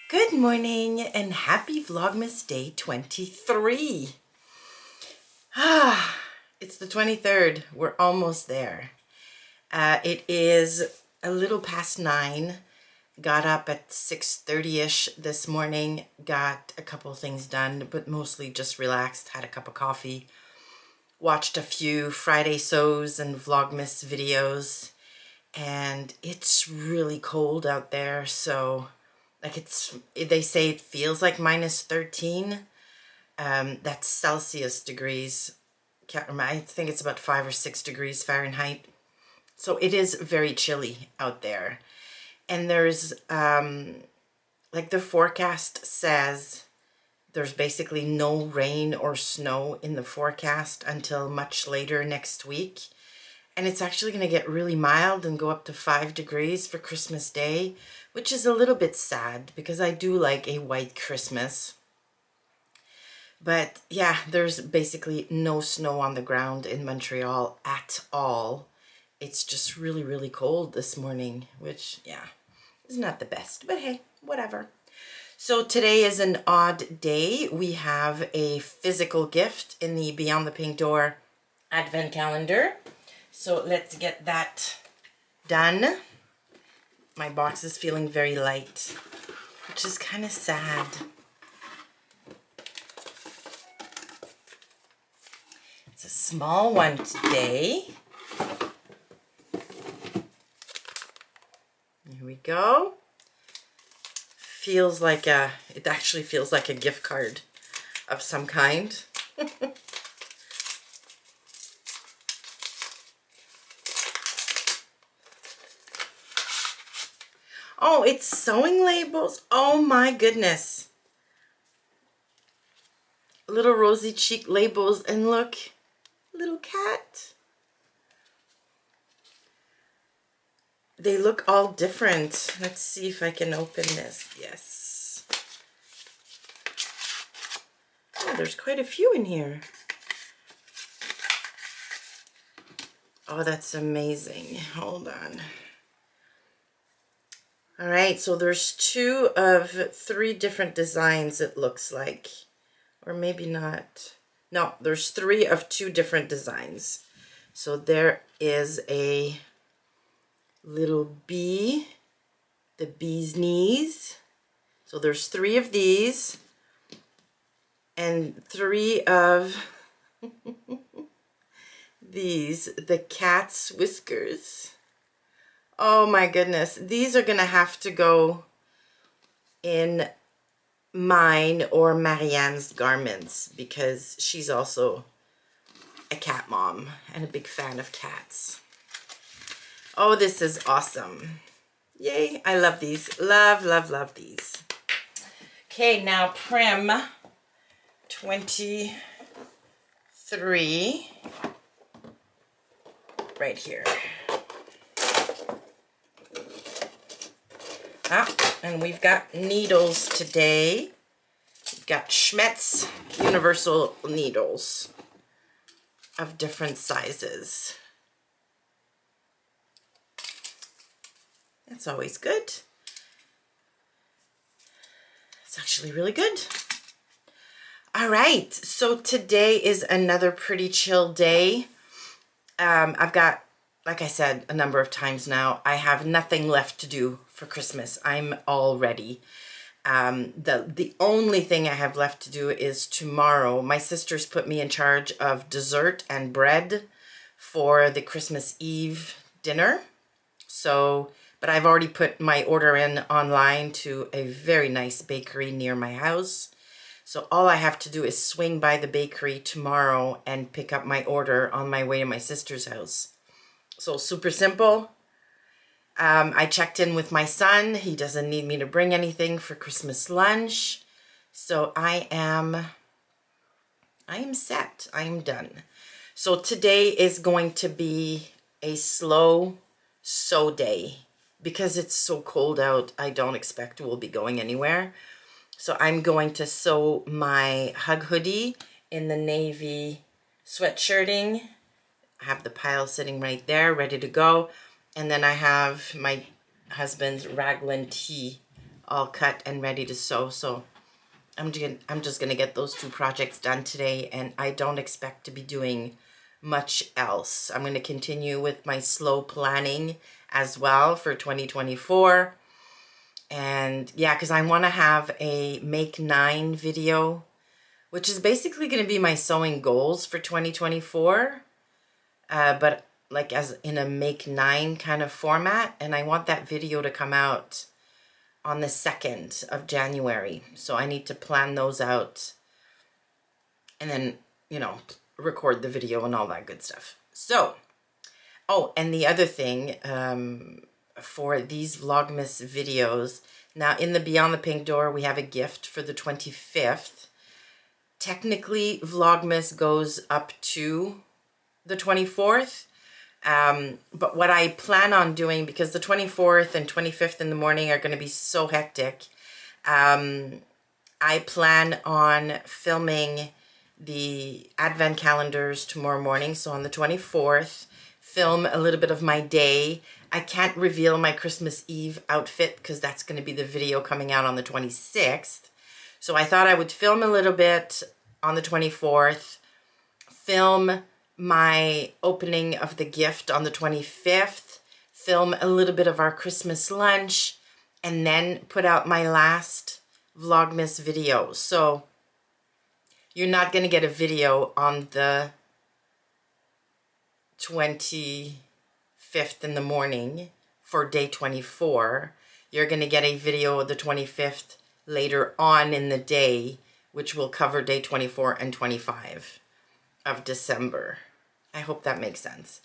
Good morning and happy Vlogmas day 23. It's the 23rd. We're almost there. It is a little past 9. Got up at 6:30ish this morning. Got a couple things done, but mostly just relaxed. Had a cup of coffee. Watched a few Friday sews and Vlogmas videos. And it's really cold out there, so they say it feels like -13. That's Celsius degrees. Can't remember. I think it's about 5 or 6 degrees Fahrenheit. So it is very chilly out there. And there's, like the forecast says, there's basically no rain or snow in the forecast until much later next week. And it's actually going to get really mild and go up to 5 degrees for Christmas Day, which is a little bit sad because I do like a white Christmas. But yeah, there's basically no snow on the ground in Montreal at all. It's just really, really cold this morning, which, yeah, is not the best. But hey, whatever. So today is an odd day. We have a physical gift in the Beyond the Pink Door Advent Calendar. So let's get that done. My box is feeling very light, which is kind of sad. It's a small one today. Here we go. It actually feels like a gift card of some kind. Oh, it's sewing labels. Oh my goodness. Little rosy cheek labels, and look, little cat. They look all different. Let's see if I can open this. Yes. Oh, there's quite a few in here. Oh, that's amazing. Hold on. All right, so there's 2 of 3 different designs, it looks like. Or maybe not. No, there's 3 of 2 different designs. So there is a little bee, the bee's knees. So there's 3 of these. And 3 of these, the cat's whiskers. Oh my goodness. These are going to have to go in mine or Marianne's garments because she's also a cat mom and a big fan of cats. Oh, this is awesome. Yay. I love these. Love, love, love these. Okay, now Prim 23 right here. And we've got needles today. We've got Schmetz universal needles of different sizes. That's always good. It's actually really good. All right, so today is another pretty chill day. I've got, like I said a number of times now, I have nothing left to do for Christmas. I'm all ready. The only thing I have left to do is tomorrow. My sisters put me in charge of dessert and bread for the Christmas Eve dinner. So, but I've already put my order in online to a very nice bakery near my house. So all I have to do is swing by the bakery tomorrow and pick up my order on my way to my sister's house. So super simple. I checked in with my son. He doesn't need me to bring anything for Christmas lunch. So I am set. I am done. So today is going to be a slow sew day. Because it's so cold out, I don't expect we'll be going anywhere. So I'm going to sew my Hug hoodie in the navy sweatshirting. I have the pile sitting right there, ready to go. And then I have my husband's raglan tee all cut and ready to sew. So I'm just gonna get those 2 projects done today, and I don't expect to be doing much else. I'm gonna continue with my slow planning as well for 2024. And yeah, because I want to have a Make 9 video, which is basically going to be my sewing goals for 2024, but like as in a Make 9 kind of format. And I want that video to come out on the 2nd of January. So I need to plan those out and then, you know, record the video and all that good stuff. So, oh, and the other thing, for these Vlogmas videos, now in the Beyond the Pink Door, we have a gift for the 25th. Technically, Vlogmas goes up to the 24th, but what I plan on doing, because the 24th and 25th in the morning are going to be so hectic, I plan on filming the Advent calendars tomorrow morning. So on the 24th, film a little bit of my day. I can't reveal my Christmas Eve outfit because that's going to be the video coming out on the 26th. So I thought I would film a little bit on the 24th, film my opening of the gift on the 25th, film a little bit of our Christmas lunch, and then put out my last Vlogmas video. So you're not going to get a video on the 25th in the morning for day 24. You're going to get a video of the 25th later on in the day, which will cover day 24 and 25 of December. I hope that makes sense.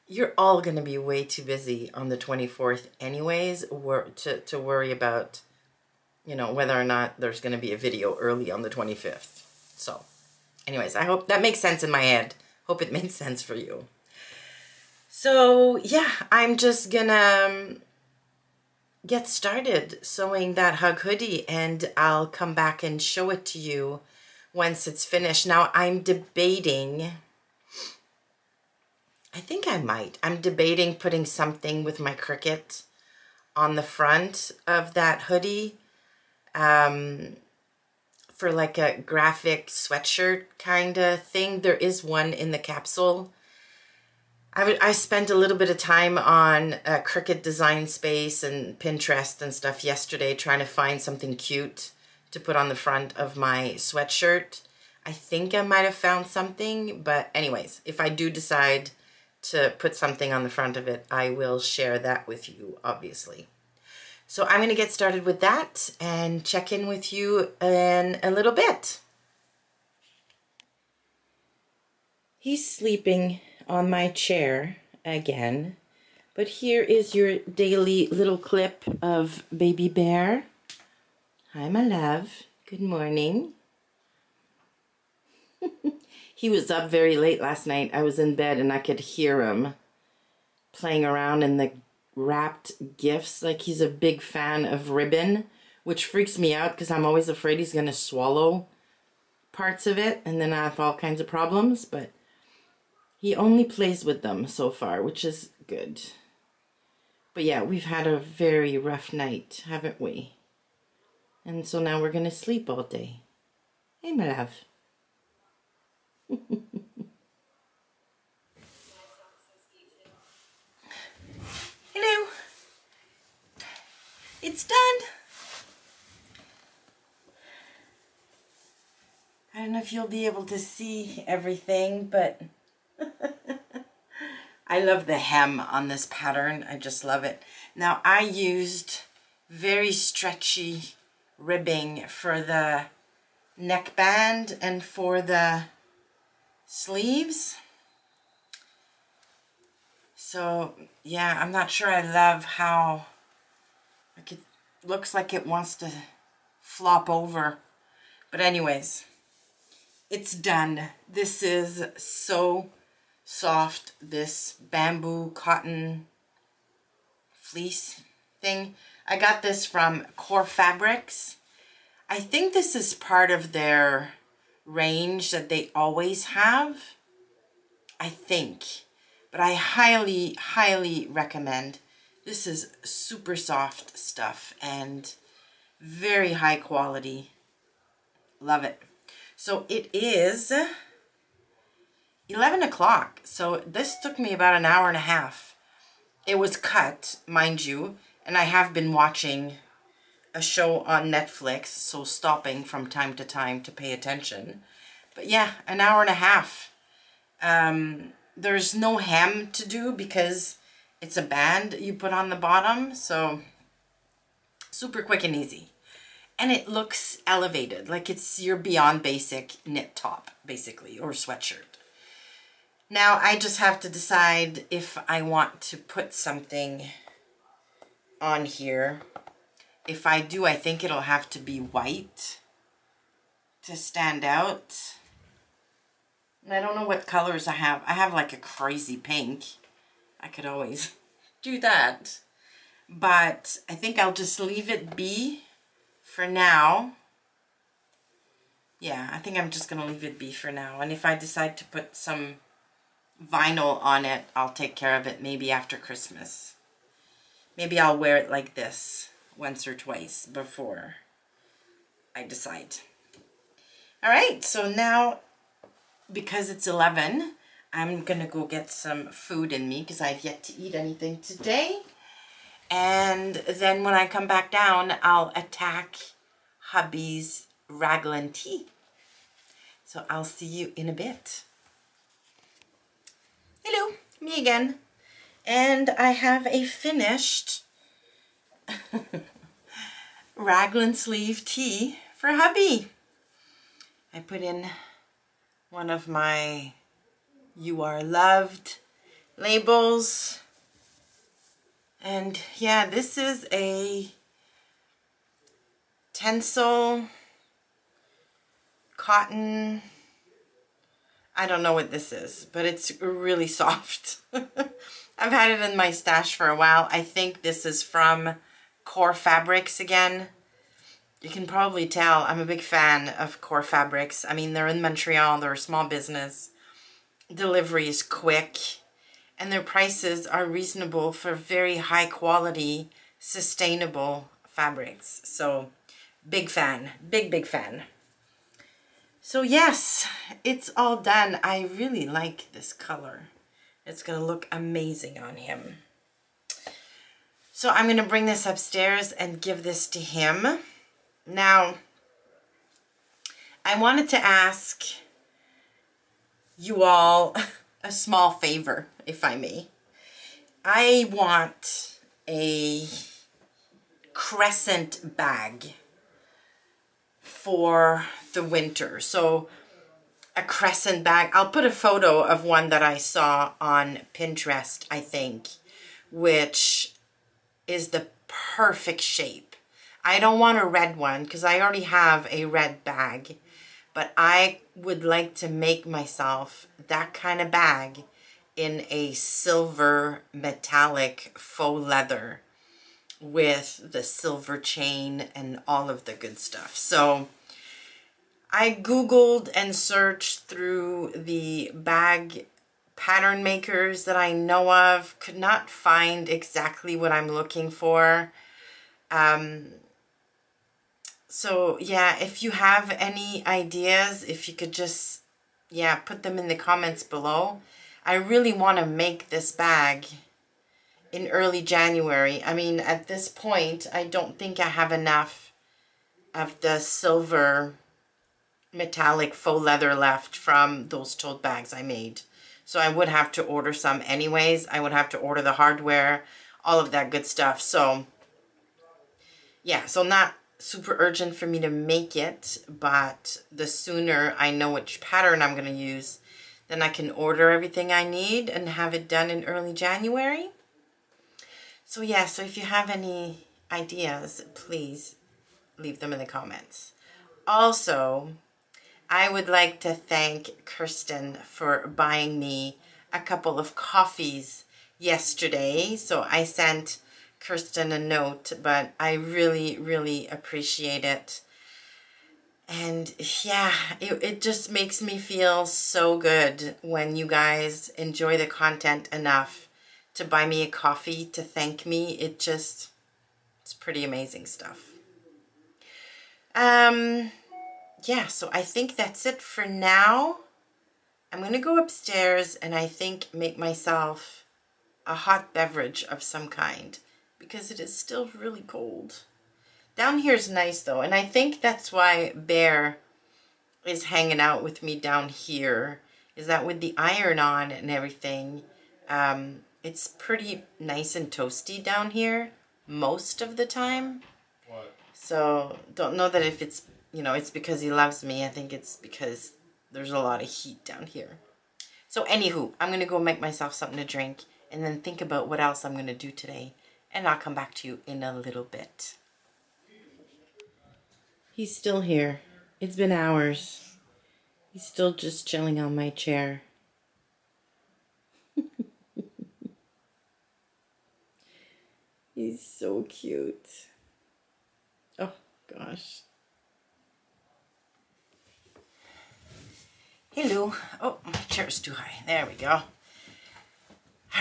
You're all going to be way too busy on the 24th anyways to worry about, you know, whether or not there's going to be a video early on the 25th. So anyways, I hope that makes sense in my head. Hope it makes sense for you. So yeah, I'm just gonna get started sewing that hug hoodie, and I'll come back and show it to you once it's finished. Now I'm debating, I'm debating putting something with my Cricut on the front of that hoodie for like a graphic sweatshirt kind of thing. There is one in the capsule. I spent a little bit of time on Cricut Design Space and Pinterest and stuff yesterday trying to find something cute to put on the front of my sweatshirt. I think I might have found something, but anyways, if I do decide to put something on the front of it, I will share that with you, obviously. So I'm going to get started with that and check in with you in a little bit. He's sleeping on my chair again, but here is your daily little clip of baby bear. Hi, my love. Good morning. He was up very late last night. I was in bed and I could hear him playing around in the wrapped gifts. Like, he's a big fan of ribbon, which freaks me out because I'm always afraid he's going to swallow parts of it and then I have all kinds of problems, but he only plays with them so far, which is good. But yeah, we've had a very rough night, haven't we? And so now we're going to sleep all day. Hey, my love. Hello. It's done. I don't know if you'll be able to see everything, but I love the hem on this pattern. I just love it. Now, I used very stretchy ribbing for the neckband and for the sleeves. So, yeah, I'm not sure I love how like it looks like it wants to flop over. But anyways, it's done. This is so soft, this bamboo cotton fleece thing. I got this from Core Fabrics. I think this is part of their range that they always have, I think. But I highly, highly recommend. This is super soft stuff, and Very high quality. Love it. So it is 11 o'clock. So this took me about an hour and a half. It was cut, mind you, and I have been watching a show on Netflix, so stopping from time to time to pay attention. But yeah, an hour and a half. There's no hem to do because it's a band you put on the bottom, so super quick and easy. And it looks elevated, like it's your beyond basic knit top, basically, or sweatshirt. Now I just have to decide if I want to put something on here. If I do, I think it'll have to be white to stand out. And I don't know what colors I have. I have like a crazy pink. I could always do that. But I think I'll just leave it be for now. Yeah, I think I'm just going to leave it be for now. And if I decide to put some vinyl on it, I'll take care of it maybe after Christmas. Maybe I'll wear it like this once or twice before I decide. All right, so now, because it's 11, I'm going to go get some food in me because I've yet to eat anything today. And then when I come back down, I'll attack hubby's raglan tea. So I'll see you in a bit. Hello, me again. And I have a finished raglan sleeve tee for hubby. I put in one of my "You Are Loved" labels. And yeah, this is a tencel cotton. I don't know what this is, but it's really soft. I've had it in my stash for a while. I think this is from Core Fabrics again. You can probably tell I'm a big fan of Core Fabrics. I mean, they're in Montreal, they're a small business. Delivery is quick, and their prices are reasonable for very high quality, sustainable fabrics. So, big fan, big fan. So yes, it's all done. I really like this color. It's gonna look amazing on him. So I'm gonna bring this upstairs and give this to him. Now, I wanted to ask you all a small favor, if I may. I want a crescent bag for the winter. So a crescent bag. I'll put a photo of one that I saw on Pinterest, I think, which is the perfect shape. I don't want a red one because I already have a red bag, but I would like to make myself that kind of bag in a silver metallic faux leather with the silver chain and all of the good stuff. So I Googled and searched through the bag pattern makers that I know of, could not find exactly what I'm looking for. So yeah, if you have any ideas, if you could just, yeah, put them in the comments below. I really want to make this bag in early January. I mean, at this point, I don't think I have enough of the silver metallic faux leather left from those tote bags I made. So I would have to order some anyways. I would have to order the hardware, all of that good stuff. So yeah, so not super urgent for me to make it, but the sooner I know which pattern I'm going to use, then I can order everything I need and have it done in early January. So yeah, so if you have any ideas, please leave them in the comments. Also, I would like to thank Kirsten for buying me a couple of coffees yesterday. So I sent Kirsten a note, but I really appreciate it. And yeah, it just makes me feel so good when you guys enjoy the content enough to buy me a coffee to thank me. It's pretty amazing stuff. Yeah, so I think that's it for now. I'm going to go upstairs and I think make myself a hot beverage of some kind because it is still really cold. Down here is nice though, and I think that's why Bear is hanging out with me down here, is that with the iron on and everything, it's pretty nice and toasty down here most of the time. What? So don't know that if it's, you know, it's because he loves me. I think it's because there's a lot of heat down here. So anywho, I'm going to go make myself something to drink and then think about what else I'm going to do today. And I'll come back to you in a little bit. He's still here. It's been hours. He's still just chilling on my chair. He's so cute. Oh, gosh. Hello. Oh, my chair's too high. There we go. All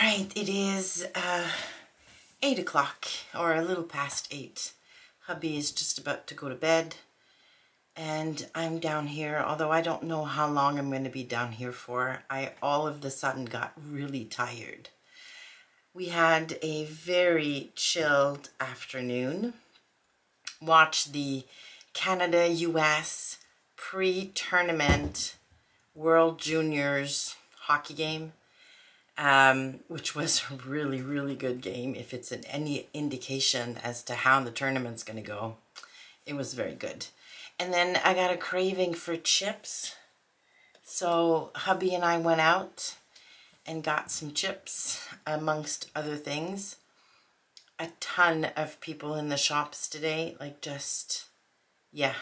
right, it is 8 o'clock, or a little past 8. Hubby is just about to go to bed. And I'm down here, although I don't know how long I'm going to be down here for. I all of the sudden got really tired. We had a very chilled afternoon. Watched the Canada-US pre-tournament World Juniors hockey game, which was a really, really good game. If it's any indication as to how the tournament's going to go, it was very good. And then I got a craving for chips. So hubby and I went out and got some chips, amongst other things. A ton of people in the shops today, like just, yeah,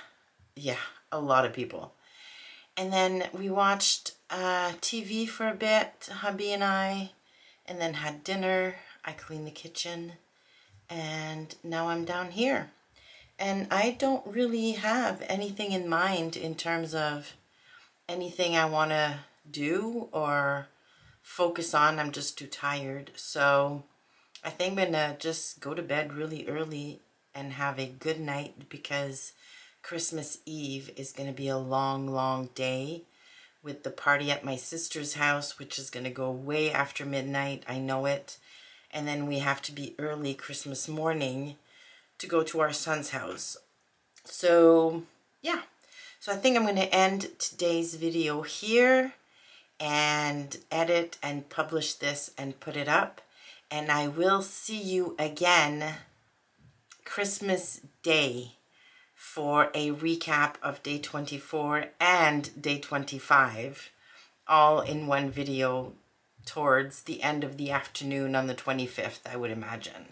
a lot of people. And then we watched TV for a bit, hubby and I, and then had dinner. I cleaned the kitchen, and now I'm down here. And I don't really have anything in mind in terms of anything I want to do or focus on. I'm just too tired. So I think I'm going to just go to bed really early and have a good night, because Christmas Eve is going to be a long, long day with the party at my sister's house, which is going to go way after midnight. I know it. And then we have to be early Christmas morning to go to our son's house. So yeah, so I think I'm going to end today's video here and edit and publish this and put it up, and I will see you again Christmas Day for a recap of day 24 and day 25, all in one video towards the end of the afternoon on the 25th, I would imagine.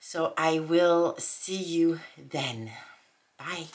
So I will see you then. Bye.